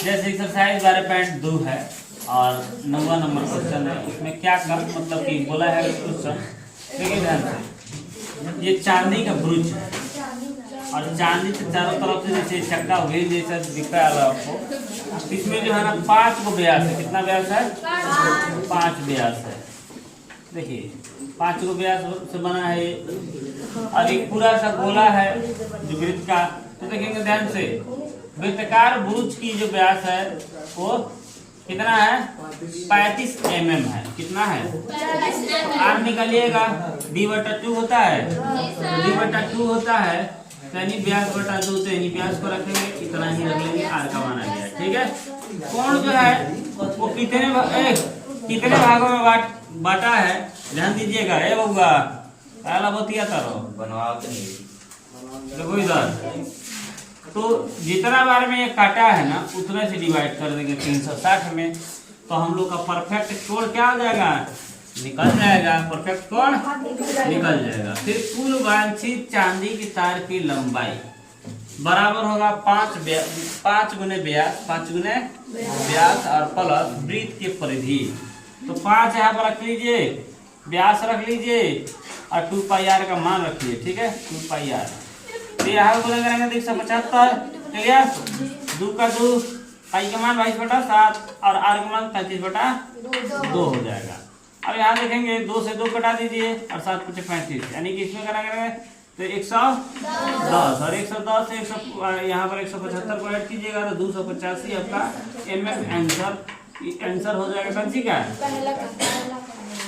जैसे एक्सरसाइज 12.2 है और 9वां नंबर क्वेश्चन है। इसमें क्या कर मतलब कि बोला है क्वेश्चन, देखिए ध्यान से। ये चांदी का ब्रूच है और चांदी से चारों तरफ से जैसे चक्का व्हील जैसा दिखता है आपको। इसमें जो है ना 5 को व्यास है। कितना व्यास है? 5 व्यास है। देखिए 5 को व्यास से बना है और एक पूरा सा गोला है जो वृत्त का। तो देखेंगे ध्यान से, वृत्ताकार ब्रूच की जो व्यास है वो कितना है? 35 mm है। कितना है? आप निकालिएगा, d/2 होता है, d/2 होता है यानी व्यास बटा 2, तो यानी व्यास को रखेंगे इतना ही रख लेंगे, r का मान आ गया। ठीक है। कोण जो है वो कितने भागों में बांटा है? ध्यान दीजिएगा। बउआ पहला बतिया तारो बनवाओ देखो इधर। तो जितना बार में ये काटा है ना उतने से डिवाइड कर देंगे 360 में, तो हम लोग का परफेक्ट कोण क्या हो जाएगा? निकल जाएगा। परफेक्ट कोण निकल जाएगा। फिर कुल वांछित चांदी की तार की लंबाई बराबर होगा 5 गुने व्यास और प्लस वृत्त की परिधि। तो 5 यहाँ पर रख लीजिए, व्यास रख लीजिए और 2πr का मान रखिए। ठीक है, 2πr। तो यहाँ गुना करेंगे तो 175। क्लियर? 2 का 2, पाई का मान 22/7 और r का मान 35/2 हो जाएगा। अब यहाँ देखेंगे 2 से 2 कटा दीजिए और 7 × 5 = 35, यानी कि इसमें करा करेंगे तो 110 और 110 से यहाँ पर 175 को ऐड कीजिएगा तो 285 आपका आंसर हो जाएगा। कौन सी का?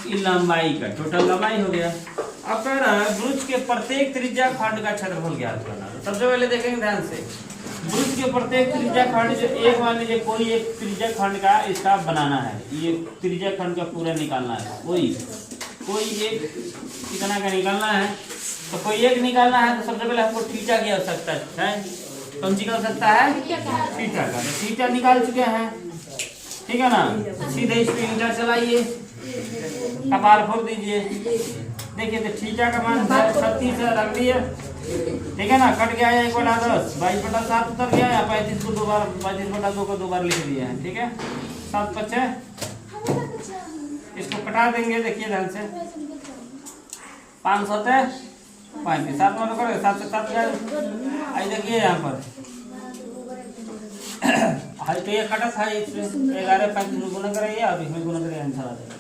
लंबाई का, टोटल लंबाई हो गया। अब कह रहा है ब्रूच के प्रत्येक त्रिज्या खंड का क्षेत्रफल ज्ञात करना। सबसे पहले देखेंगे ध्यान से, ब्रूच के प्रत्येक त्रिज्या खंड जो एक मान लीजिए कोई एक त्रिज्या खंड का इसका बनाना है, ये त्रिज्या खंड का पूरा निकालना है। कोई एक कितना का निकालना है, तो कोई एक निकालना है तो सबसे पहले हमको थीटा की आवश्यकता है। कौन सी की आवश्यकता है? थीटा का। तो थीटा निकाल चुके हैं, ठीक है ना। सीधे इस पे इंटर चलाइए, कपाल फोड़ दीजिए। देखिए तो थीटा का मान 36 रख दिए, ठीक है ना। कट गया 1/10, 22/7 उतर गया या 35 को 2 बार 35/2 को 2 बार लिख दिया है। ठीक है, 7 × 5 इसको कटा देंगे। देखिए ध्यान से, 5 × 7 = 35, 7 मान करो 7 से 7 गया। आई देखिए यहाँ पर हाई तो ये कटा था, इसमें 11 35 गुना करेंगे और इसमें गुना करेंगे, आंसर आ जाएगा।